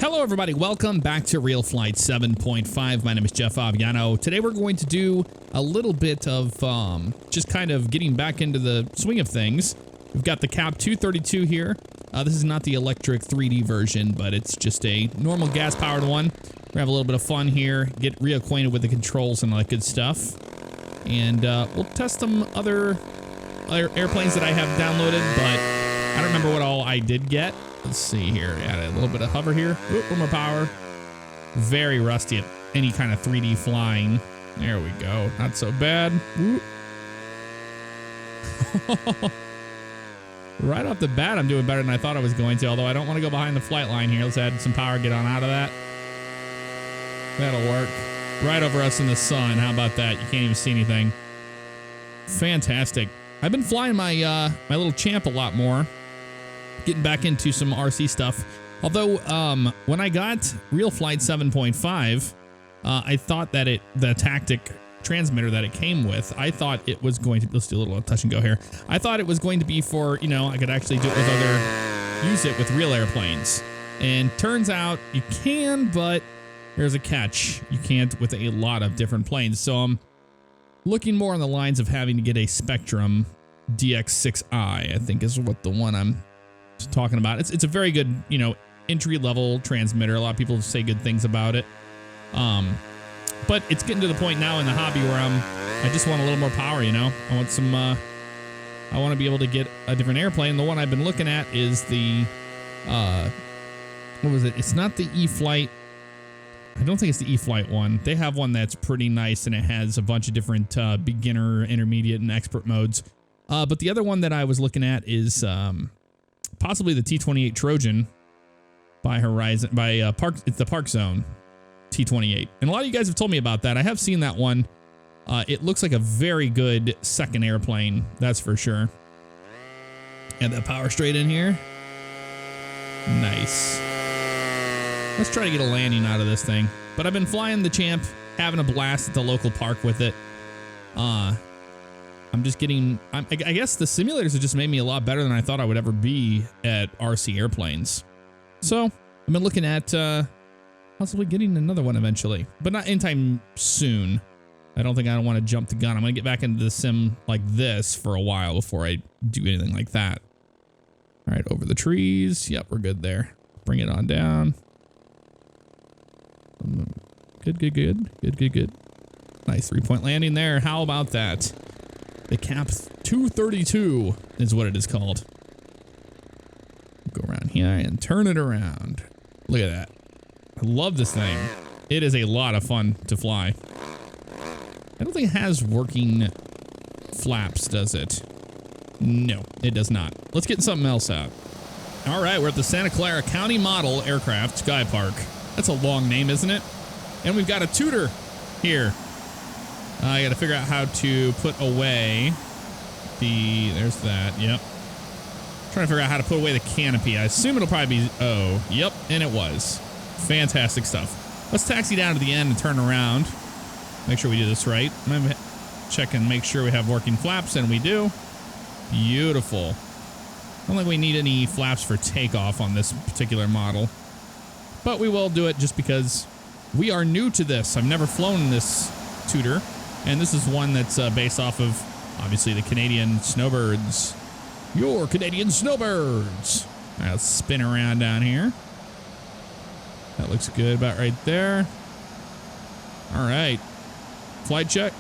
Hello everybody, welcome back to Realflight 7.5. My name is jfavignano. Today we're going to do a little bit of just kind of getting back into the swing of things. We've got the Cap 232 here. This is not the electric 3D version, but it's just a normal gas-powered one. We're gonna have a little bit of fun here, get reacquainted with the controls and all that good stuff. And we'll test some other airplanes that I have downloaded, but I don't remember what all I did get. Let's see here. Add a little bit of hover here. Oop, one more power. Very rusty at any kind of 3D flying. There we go. Not so bad. Right off the bat, I'm doing better than I thought I was going to, although I don't want to go behind the flight line here. Let's add some power, get on out of that. That'll work. Right over us in the sun. How about that? You can't even see anything. Fantastic. I've been flying my my little Champ a lot more. Getting back into some RC stuff. Although, when I got Realflight 7.5, I thought that the tactic transmitter that it came with, I thought it was going to, let's do a little touch and go here. I thought it was going to be for, you know, I could actually do it with use it with real airplanes. And turns out you can, but there's a catch. You can't with a lot of different planes. So I'm looking more on the lines of having to get a Spectrum DX6i, I think is what the one I'm talking about. It's a very good, you know, entry level transmitter. A lot of people say good things about it. But it's getting to the point now in the hobby where I just want a little more power, you know. I want some I want to be able to get a different airplane. The one I've been looking at is the what was it? It's not the E-Flight. I don't think it's the E-Flight one. They have one that's pretty nice and it has a bunch of different beginner, intermediate, and expert modes. But the other one that I was looking at is possibly the T-28 Trojan by Horizon, by Park. It's the Park Zone T-28. And a lot of you guys have told me about that. I have seen that one. It looks like a very good second airplane. That's for sure. Add that power straight in here. Nice. Let's try to get a landing out of this thing. But I've been flying the Champ, having a blast at the local park with it. I'm just getting, I guess the simulators have just made me a lot better than I thought I would ever be at RC airplanes. So I've been looking at possibly getting another one eventually, but not anytime soon. I don't want to jump the gun. I'm going to get back into the sim like this for a while before I do anything like that. All right, over the trees. Yep, we're good there. Bring it on down. Good. Nice 3-point landing there. How about that? The Cap 232 is what it is called. Go around here and turn it around. Look at that. I love this thing. It is a lot of fun to fly. I don't think it has working flaps, does it? No, it does not. Let's get something else out. All right, we're at the Santa Clara County Model Aircraft Sky Park. That's a long name, isn't it? And we've got a Tutor here. I got to figure out how to put away there's that, yep. Trying to figure out how to put away the canopy. I assume it'll probably be, oh, yep, and it was. Fantastic stuff. Let's taxi down to the end and turn around. Make sure we do this right. I'm gonna check and make sure we have working flaps, and we do. Beautiful. I don't think we need any flaps for takeoff on this particular model, but we will do it just because we are new to this. I've never flown this Tutor. And this is one that's based off of, obviously, the Canadian Snowbirds. Your Canadian Snowbirds. All right, let's spin around down here. That looks good about right there. All right. Flight check.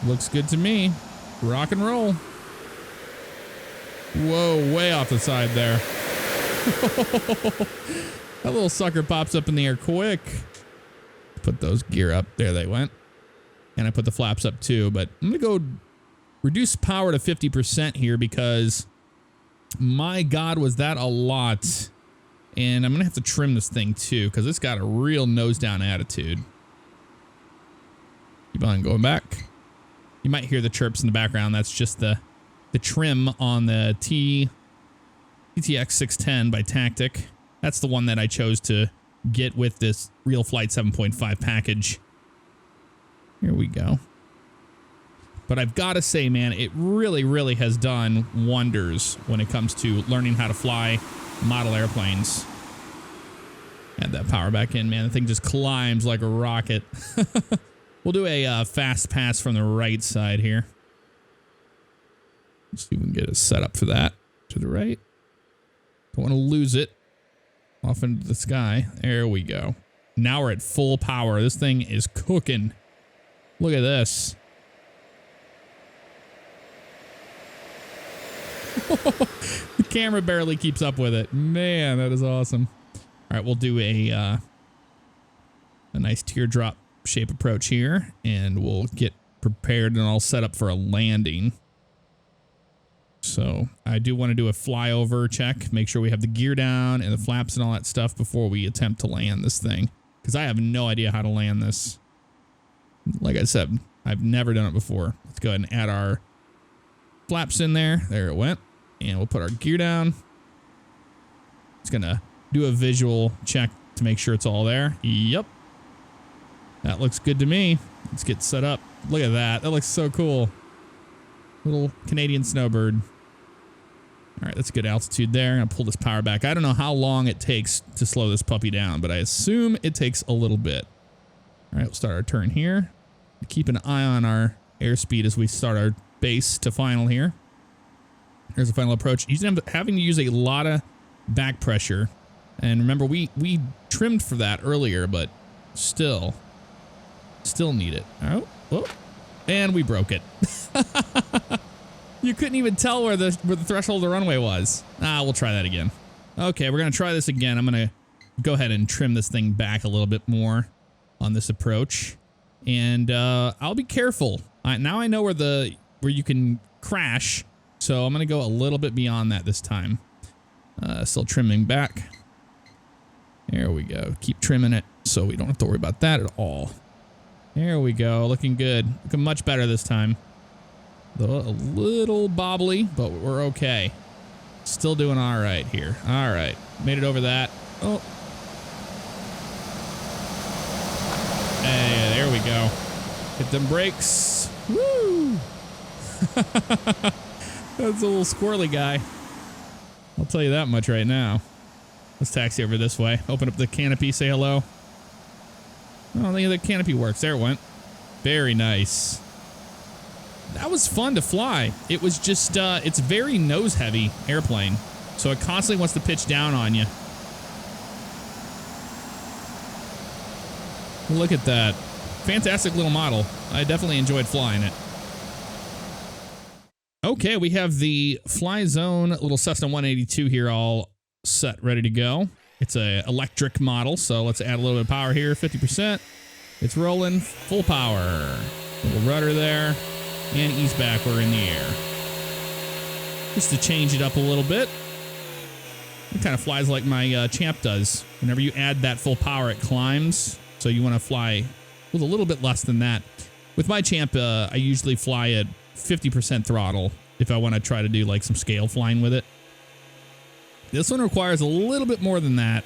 Looks good to me. Rock and roll. Whoa, way off the side there. That little sucker pops up in the air quick. Put those gear up. There they went. And I put the flaps up too, but I'm going to go reduce power to 50% here because my God, was that a lot. And I'm going to have to trim this thing too because it's got a real nose down attitude. Keep on going back. You might hear the chirps in the background. That's just the trim on the TTX 610 by Tactic. That's the one that I chose to get with this Realflight 7.5 package. Here we go. But I've got to say, man, it really, really has done wonders when it comes to learning how to fly model airplanes. Add that power back in, man. The thing just climbs like a rocket. We'll do a fast pass from the right side here. Let's see if we can get it set up for that. To the right. Don't want to lose it off into the sky. There we go. Now we're at full power. This thing is cooking. Look at this. The camera barely keeps up with it. Man, that is awesome. All right, we'll do a nice teardrop shape approach here, and we'll get prepared and all set up for a landing. So I do want to do a flyover check, make sure we have the gear down and the flaps and all that stuff before we attempt to land this thing, because I have no idea how to land this. Like I said, I've never done it before. Let's go ahead and add our flaps in there. There it went. And we'll put our gear down. It's going to do a visual check to make sure it's all there. Yep. That looks good to me. Let's get set up. Look at that. That looks so cool. Little Canadian snowbird. All right, that's good altitude there. I'm going to pull this power back. I don't know how long it takes to slow this puppy down, but I assume it takes a little bit. All right, we'll start our turn here. Keep an eye on our airspeed as we start our base to final here. Here's the final approach. You're having to use a lot of back pressure. And remember, we trimmed for that earlier, but still need it. Oh, whoa. And we broke it. You couldn't even tell where the threshold of the runway was. We'll try that again. Okay, we're going to try this again. I'm going to go ahead and trim this thing back a little bit more on this approach. And I'll be careful. Now I know where you can crash, so I'm going to go a little bit beyond that this time. Still trimming back. There we go. Keep trimming it so we don't have to worry about that at all. There we go. Looking good. Looking much better this time. Though a little bobbly, but we're okay. Still doing all right here. All right. Made it over that. Oh. Hey, there we go. Hit them brakes. Woo! That's a little squirrely guy. I'll tell you that much right now. Let's taxi over this way. Open up the canopy, say hello. I don't think the canopy works. There it went. Very nice. That was fun to fly. It was just, it's very nose heavy airplane. So it constantly wants to pitch down on you. Look at that. Fantastic little model. I definitely enjoyed flying it. Okay, we have the Fly Zone little Cessna 182 here all set, ready to go. It's a electric model, so let's add a little bit of power here, 50%. It's rolling, full power. Little rudder there, and ease back, we're in the air. Just to change it up a little bit. It kind of flies like my Champ does. Whenever you add that full power, it climbs. So you want to fly with a little bit less than that. With my Champ, I usually fly at 50% throttle if I want to try to do like some scale flying with it. This one requires a little bit more than that,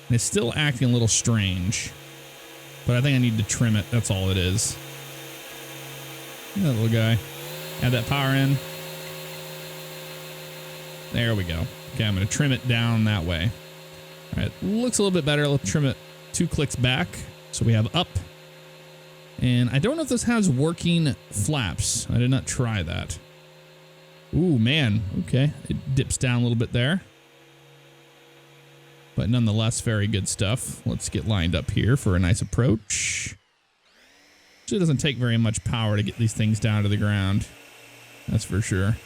and it's still acting a little strange. But I think I need to trim it. That's all it is. That little guy. Add that power in. There we go. Okay, I'm going to trim it down that way. All right, looks a little bit better. Let's trim it 2 clicks back. So we have up. And I don't know if this has working flaps. I did not try that. Ooh, man. Okay, it dips down a little bit there. But nonetheless, very good stuff. Let's get lined up here for a nice approach. It doesn't take very much power to get these things down to the ground. That's for sure.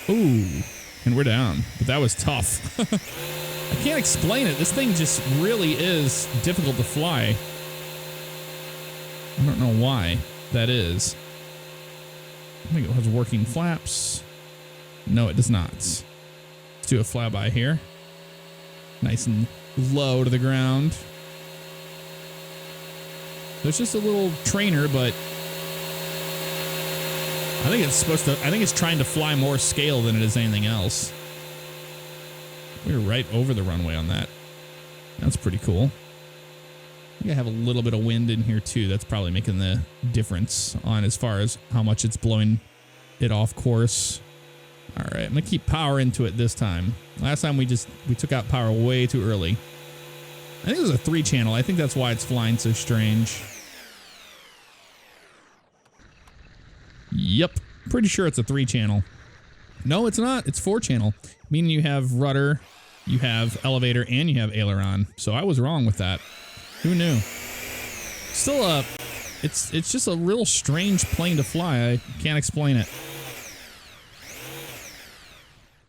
Ooh, and we're down. But that was tough. I can't explain it. This thing just really is difficult to fly. I don't know why that is. I think it has working flaps. No, it does not. Let's do a flyby here. Nice and low to the ground. So it's just a little trainer, but I think it's trying to fly more scale than it is anything else. We're right over the runway on that. That's pretty cool. I think I have a little bit of wind in here too. That's probably making the difference on as far as how much it's blowing it off course. All right, I'm gonna keep power into it this time. Last time we took out power way too early. I think it was a 3-channel. I think that's why it's flying so strange. Yep, pretty sure it's a 3-channel. No, it's not. It's 4-channel, meaning you have rudder, you have elevator, and you have aileron. So I was wrong with that. Who knew? Still, it's just a real strange plane to fly. I can't explain it.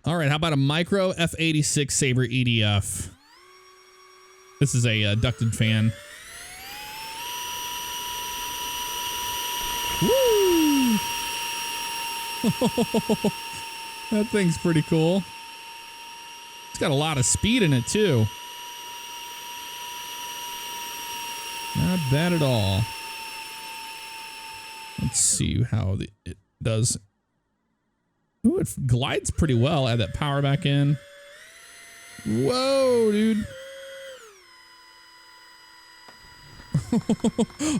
All right, how about a micro F86 Sabre EDF? This is a ducted fan. Woo! That thing's pretty cool. It's got a lot of speed in it, too. Not bad at all. Let's see how it does. Ooh, it glides pretty well. Add that power back in. Whoa, dude.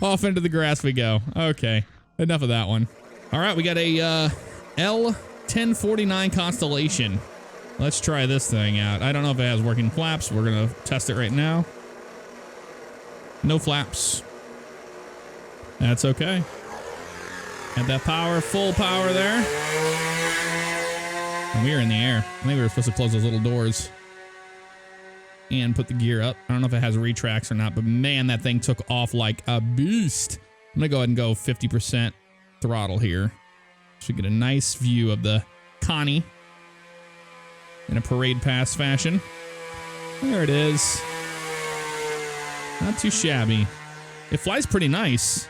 Off into the grass we go. Okay, enough of that one. All right, we got a L1049 Constellation. Let's try this thing out. I don't know if it has working flaps. We're going to test it right now. No flaps. That's okay. Add that power, full power there. And we are in the air. I think we were supposed to close those little doors and put the gear up. I don't know if it has retracts or not, but man, that thing took off like a beast. I'm gonna go ahead and go 50% throttle here. So we get a nice view of the Connie in a parade pass fashion. There it is. Not too shabby. It flies pretty nice.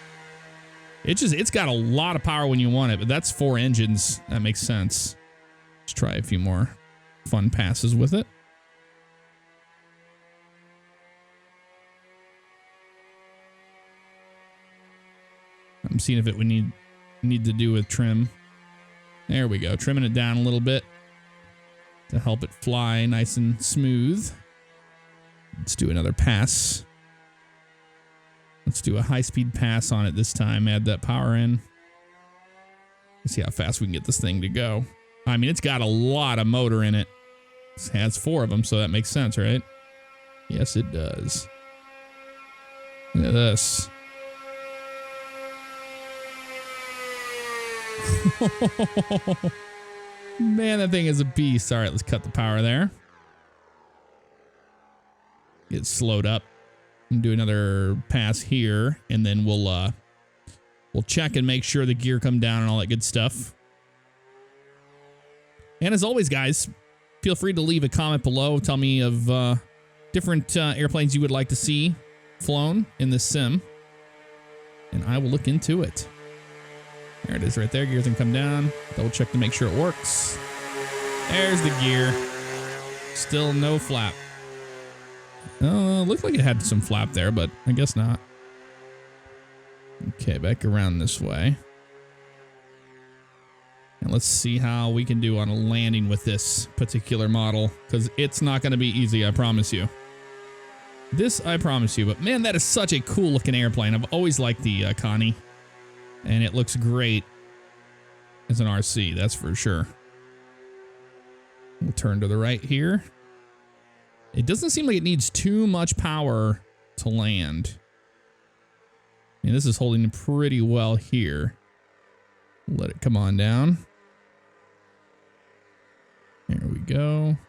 It's got a lot of power when you want it, but that's 4 engines. That makes sense. Let's try a few more fun passes with it. I'm seeing if it would need to do with trim. There we go. Trimming it down a little bit to help it fly nice and smooth. Let's do another pass. Let's do a high-speed pass on it this time. Add that power in. Let's see how fast we can get this thing to go. I mean, it's got a lot of motor in it. It has 4 of them, so that makes sense, right? Yes, it does. Look at this. Man, that thing is a beast. All right, let's cut the power there. Get slowed up. And do another pass here, and then we'll check and make sure the gear come down and all that good stuff. And as always, guys, feel free to leave a comment below. Tell me of different airplanes you would like to see flown in this sim, and I will look into it. There it is right there. Gears can come down. Double check to make sure it works. There's the gear. Still no flap. Looked like it had some flap there, but I guess not. Okay, back around this way. And let's see how we can do on a landing with this particular model, because it's not going to be easy, I promise you. This, I promise you. But man, that is such a cool looking airplane. I've always liked the Connie, and it looks great as an RC, that's for sure. We'll turn to the right here. It doesn't seem like it needs too much power to land. And this is holding pretty well here. Let it come on down. There we go.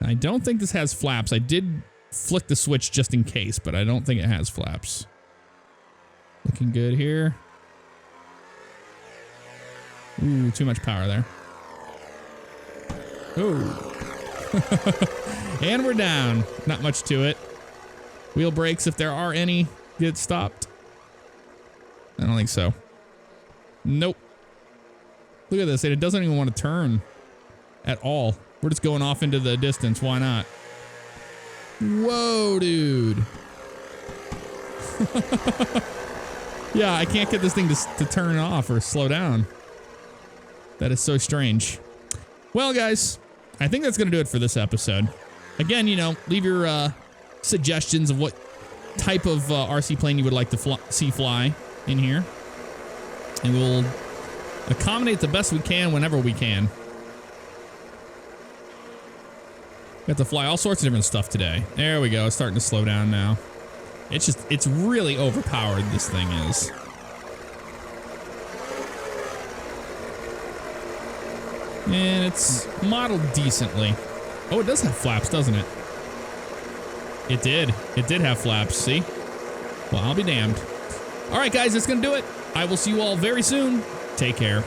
I don't think this has flaps. I did flick the switch just in case, but I don't think it has flaps. Looking good here. Ooh, too much power there. Ooh. And we're down. Not much to it. Wheel brakes, if there are any, get stopped. I don't think so. Nope. Look at this. It doesn't even want to turn at all. We're just going off into the distance. Why not? Whoa, dude. Yeah, I can't get this thing to turn off or slow down. That is so strange. Well, guys, I think that's going to do it for this episode. Again, you know, leave your suggestions of what type of RC plane you would like to see fly in here. And we'll accommodate the best we can whenever we can. We have to fly all sorts of different stuff today. There we go. It's starting to slow down now. It's really overpowered, this thing is. And it's modeled decently. Oh, it does have flaps, doesn't it? It did. It did have flaps, see? Well, I'll be damned. All right, guys, that's going to do it. I will see you all very soon. Take care.